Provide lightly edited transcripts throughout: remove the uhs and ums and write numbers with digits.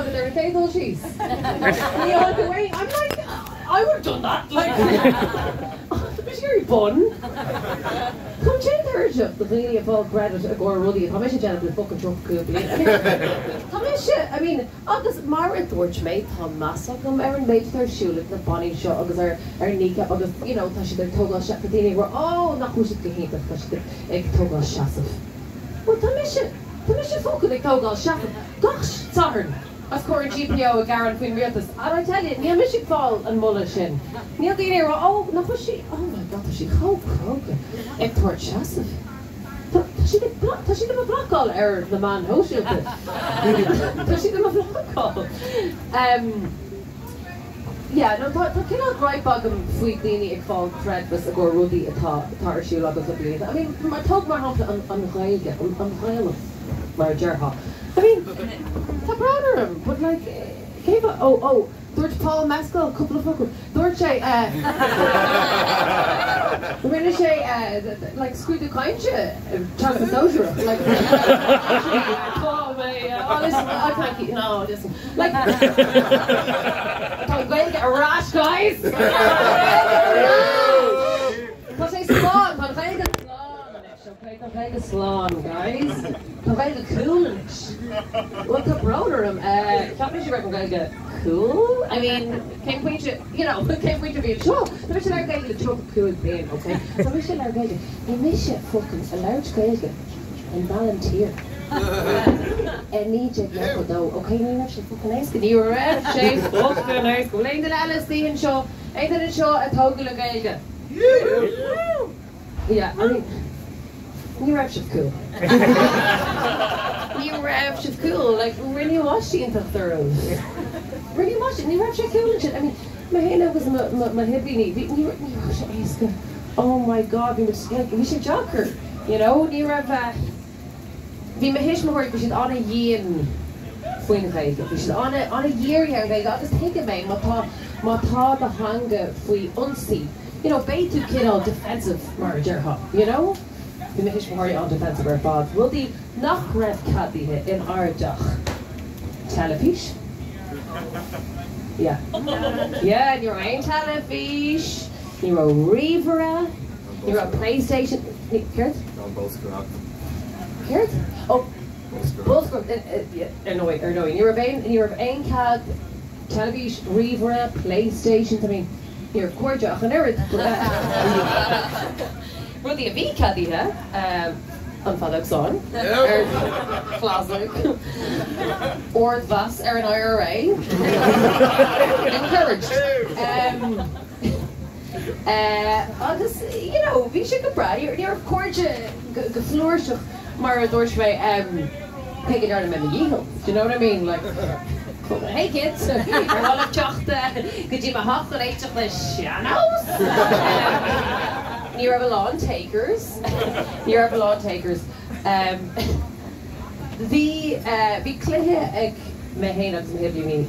but they're faithful cheese. The way I'm like, I would have done that. Like, the cherry bun. Come change her job. The lady of all credit, or Ruddy, how much you get the fucking truck could be? How much? I mean, agus Mara Dwarch made Tom Massa come Erin made their shoe like the bunny shot agus our kneecap agus you know tá si their togal shot Katini were nach chuid go hé tá si ag togal shasaf. Well tá mis focus ag togal shasaf. Gosh, Saturn. As Corey GPO a Garen Queen Riatas. And I tell you, Neil Michick fall and Mulla Shin. Neil Dini were nach she oh my god, she croaking ag toward shasaf. Tá si ddim yn flacol the man ho siwr. Tá si ddim yn flacol. Yeah, no, tá cynnig graib agam fwy dini ag fáil credbus ag o'r rwdi atá ar siŵr agos o blwydd. I mean, mae tog mar hafla an ghaige, an ghailach mar jerha. I mean, tá brother him, but like, céfa, dúirt Paul Mescal, couple of fucking, dúirt sé, rinne sé, like, scrúd a caintse, Charles Dozier, like, Paul, listen, I can't keep, no, listen, like, I'm going to get a rash, guys! Tá sé slán, tá going to get slán, okay, tá going to get slán, guys. Tá going to get cool, what the brother him, can't be sure I'm going to get cool? I mean, can't wait to, you know, can't wait to be a show. So we should learn to talk cool being, okay? So we should learn to, I miss you fucking a large gaige and volunteer. And need you now though, okay? You actually fucking nice. You were out, Shay, fucking nice. Go lane the LSD and show, ain't it a show a toggle of gaige? Yeah, I mean, you're actually cool. You were actually cool, like really watching the thorough. Really watching, you were actually cool and shit. I mean, my hand was my hippie knee. You were actually, oh my god, we should jog her. You know, you were we my hish more because she's on a year when she's on a year here. I got to take it, man. My thought the hunger we unsee. You know, bay to kid on defensive merger hop. You know. We make more on defensive or bods. Will the knock red caddy hit in our dach? Telefish? Yeah. Yeah, you're a Telefish. You're a Rivera. You're a PlayStation. Kurt? No, both correct. Kurt? Oh, both correct. No, you're a Aincad, Telefish, Rivera, PlayStation. I mean, you're a Corjach and everything. Ruddy a bhí cadíthe an fadach son classic Ord Vas an IRA encouraged agus you know bhí sé go bra níor cuairte go flúirteach mar a dúirt mé take it out of me díhil, do you know what I mean, like hey kids ar bhfuil teachta go dtí a hocht an éiteach le seanós Near Avalon takers. Near Avalon takers. The clehe ag mehéin agus mehibli mi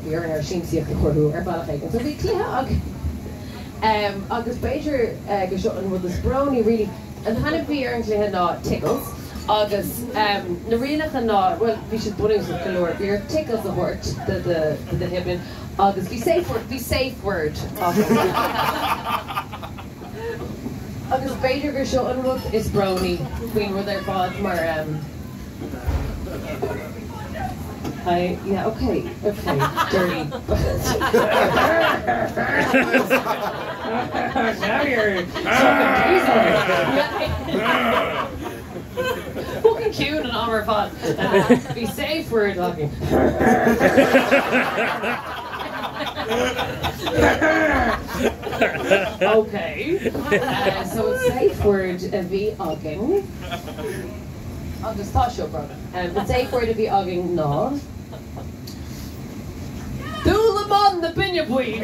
you're in our shinsiach the corhu balachaiken. So the clehe agus Bejer go shot with the sprony really and hanna be ar clehe na tickles. Agus na rinach na well we should put in some calor beer tickles the hort the hiblin. Agus be safe word. Agus Beir gur seo an rud is brownie Queen rud ar fád mar yeah, okay, dirty. Now you're fucking cute and all our fun. Be safe we're talking. Okay, so it's safe word bhí agin. Agus tá seo brother. The safe word bhí agin ná. Dúla man na binne buí.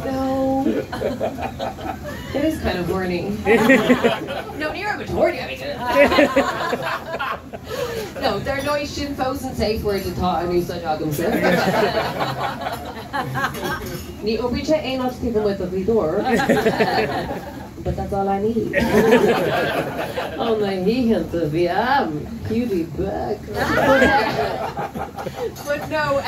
No. It is kind of horny. No, near a horny. I mean. No, there are no sin fós safe words atá an ús agam sa. Ní óbíte éon átífa mu a bhí dór. but that's all I need. Oh my híhananta, bhí cutie bag. But no,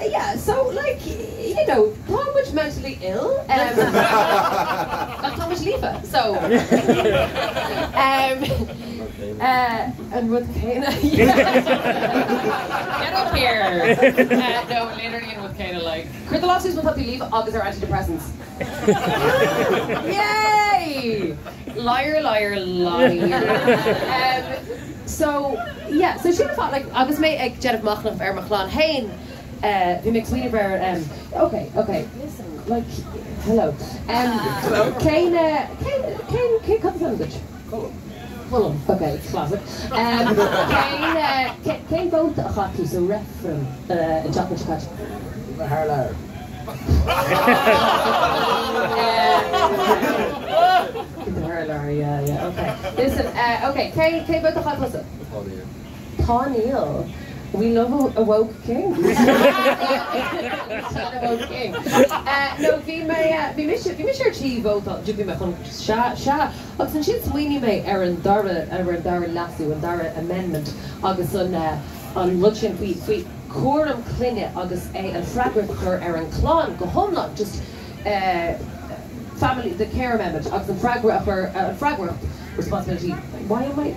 yeah, so like, you know, how much mentally ill, not how much leave. So, and with Kana, get up here. No, literally, and with Kana, like, the losses will help you leave, August are antidepressants. Yay! Liar, liar, liar. So, yeah, so she thought, like, August may ag Jennifer Machnaf Machlán Hain, who makes me okay, listen, like, hello. Kana, cut the sandwich. Fulham, okay, classic. Kane both a hockey, so ref from chocolate scotch. Hello. Yeah, okay. Listen, okay, Kane both a hockey, listen. Tá Neil. We love a woke king. No, bhí mé sé tí vóta dúbhí me chun agus an sin swinine mé ar an dara lasú an dara amendment agus an rud sin faoi cuaram cluine agus é an freagracht ar an chlán go homlan just family the care amendment agus an freagracht responsibility. Why am I?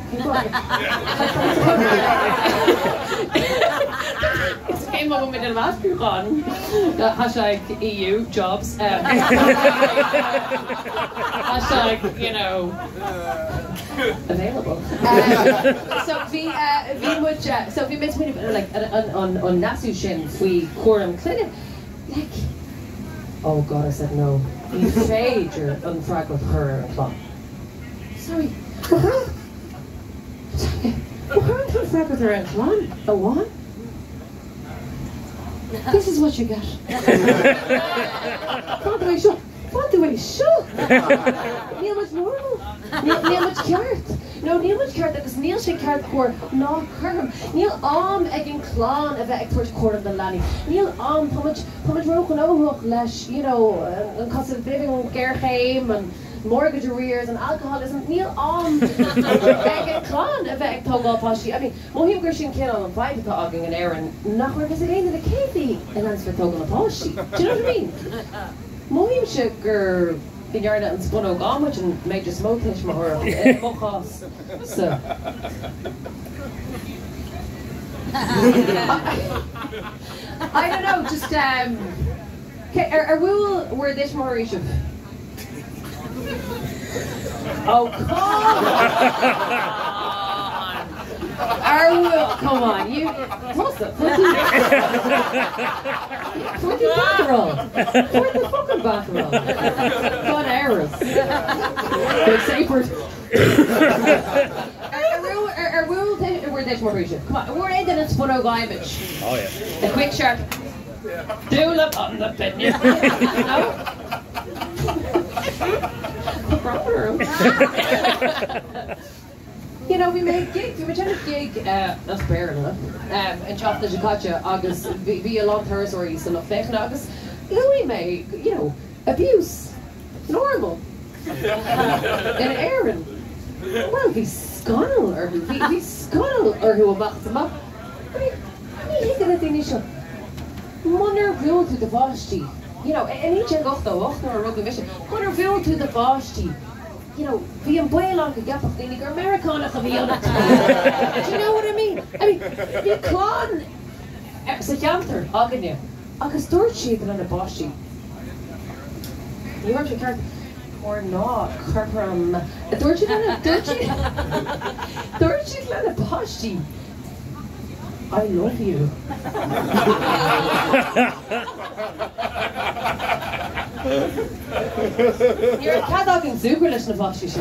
It came up with an Aspergon. Hashtag EU jobs. Hashtag, you know, available. So we made like on Nasu Shin we quorum clinic. Like, oh God, I said no. You fade your unfrag with her o'clock. Sorry. We're to frag with her o'clock. A what? This is what you get. What do I show? Neil was normal. Neil was cured. No, Neil was cured because Neil should cured for no curm. Neil egging clon of it towards court of the lanny. Neil how much roken o'roch lesh, you know, and cost of living on Gerheim and mortgage arrears and alcoholism. Neil egging clon of it togol poshi. I mean, Mohim Gershin kill on five talking and Aaron. Not where is it in the cavey and answer togol poshi. Do you know what I mean? Mohim sugar in Yarda and Spuno Gomwich and made just smoke fish more mochos. So I don't know, just okay, are we were this more issue? Oh come on! Come on, you what's the bathroll? Where's the fucking bathroll? God errors. They're safer. We're this more issue. Come on, we're ending in Spuno Gomwich. Oh yeah. A quick sharp. Doolap on the pinion. No? You know, we made gigs, we were trying to gig, that's fair enough, in Chofta Jacacha, August, via long Thursdays, and Fech, August, Louis made, you know, abuse, normal. And Aaron, well, he's scannel, or he's scannel, or who will back them up. I mean, he did a thing, he should. Munner rule to the Vashti. You know, and each and the or rugby mission. Munner rule to the Vashti. You know, the umbrella could get up the Americana of the other. Do you know what I mean? I mean, the clan, Sajanther, Aganya, August Dorchi than a Vashti. You heard your card. Or not, Carpram. Dorchi than a Vashti. I love you. You're a cat in super listen to Foxy. Do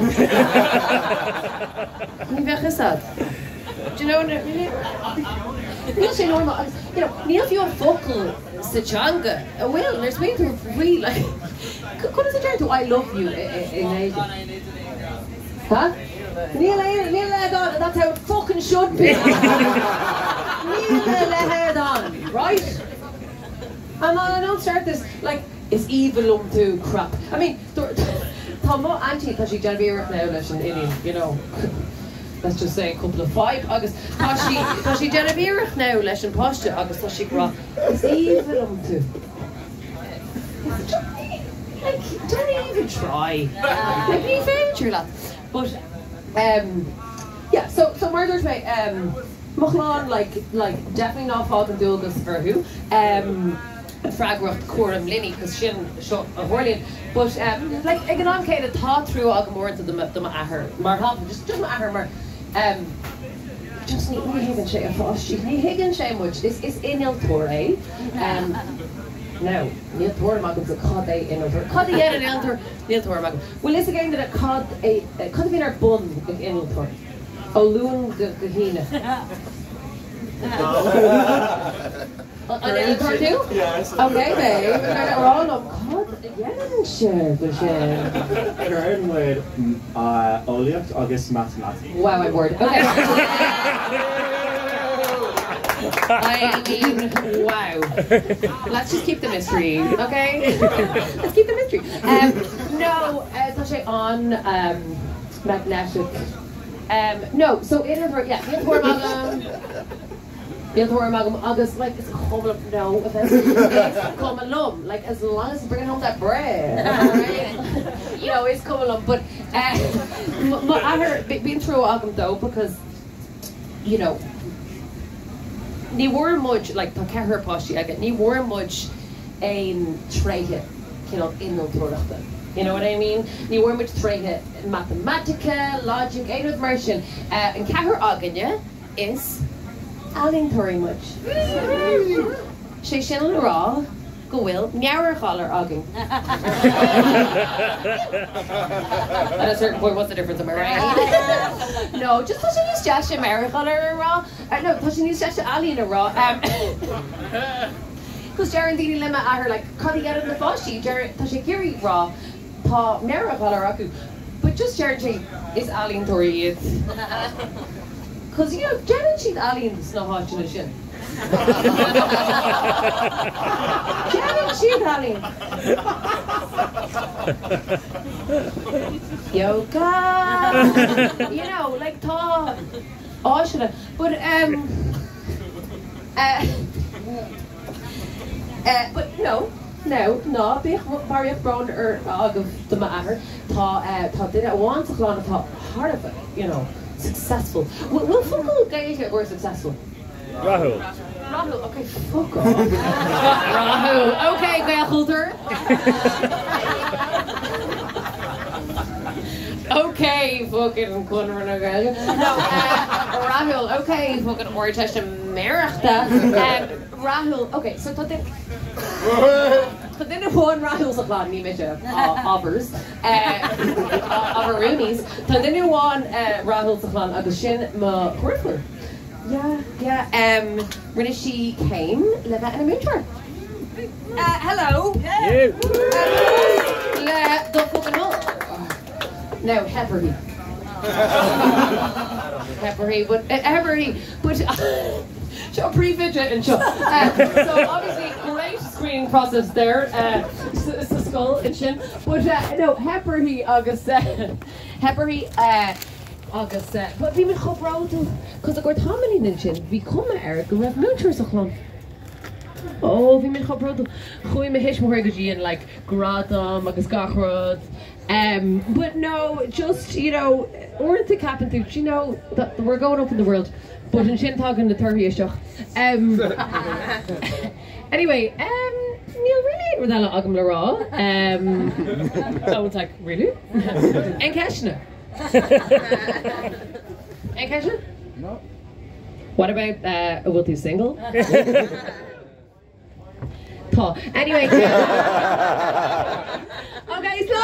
you know what I mean? Neil say normal. You know, Neil feel focal Sachanga. Well, there's way to read like what is it to I love you in Asian? Huh? Neil, that's how it fucking should be. Neil let on, right? And I don't start this like it's evil to crap. I mean, Tomo Auntie, tá she Genevieve now leis an Indian, you know. Let's just say a couple of five. Agus tá she Genevieve now leis an poiste agus tá she gra. Is even too. Like, don't even try. Like, ní féidir leat. But yeah, so murder's me. Machlan like definitely not fágan dúgus for who. Fragracht cuaram linny because sin shot a whirling. But like ag an amcéad tá trú agam mór to the ahar. Mar half just ma ahar mar just ní higann sé a fáistí. Ní higann sé much. This is inil torre. No, níl tuair magam sa cad é inil. Cad é an antar níl tuair magam. Well, is again that a cad bhín ar bun ag inil tuair. O lún go híine. An inil tuair too? Yes. Okay, babe. We're all no cad again sé go sé. Curran with Oliacht agus mathematics. Wow, my word. Okay. I mean, wow. Let's just keep the mystery, okay? Let's keep the mystery. No, tá sé on magnetic. No, so in her, yeah, Neil magam agus like it's coming up no offense. It's coming along. Like as long as it's bringing home that bread, right? You know, it's coming along. But I heard being through agam though because you know. Ní bhfuair much like tá cethir páistí aige, ní bhfuair much ein tréithe inal tuaireachta. You know what I mean? Ní bhfuair much tréithe mathematica, logic, éad mar sin. An cethir aganne is alíntóirí much. Sé sin le rá go bhfuil meabharchálar agan. At a certain point, what's the difference, am I right? No, just tá sin níos deise meabharchálar rá. No, tá sin níos deise alín rá. Cos dearan daoine lima a her like cad í an na fáistí, tá sé géirí rá tá meabharchálar acu. But just dearan sé is alíntóirí iad. Cos you know, dearan siad alín sna háitina sin. Yoga, you know, like ta. Oh, should I? But no. Bích Barriach Brown agah the matter. Ta did it once a lot of part of it, you know, successful. Will football guys get more successful? Rahul, okay, fuck off. Rahul, okay, Gaelholder. Okay, fucking Conor no, Rahul, okay, fucking Oritesh Merachta. Rahul, okay, so then upon Rahul's applaud me measure offers Roonies. So then you want Rahul's applaud agus sin ma Corfler. Yeah. When she came, live in a moocher. Hello. yeah. The fucking hell. No, Hepperhy. Hepperhy, but show pre-fidget and show. So obviously, great screening process there. It's the skull and chin. But no, Hepperhy, August. Hepperhy, August. But we would hope around to, because the good homily in chin, we come at Eric and we have moochers of long. Oh, we would hope around to, we may hish more and like Gradam, August Gachrod. But no, just, you know, we're to capping through, you know, that we're going up in the world, but in Shin talking the 30ish. Anyway, Neil really with that agam lara. I was like, really? And Keshna? And Keshna? No. What about a Wilty single? Anyway. Okay, so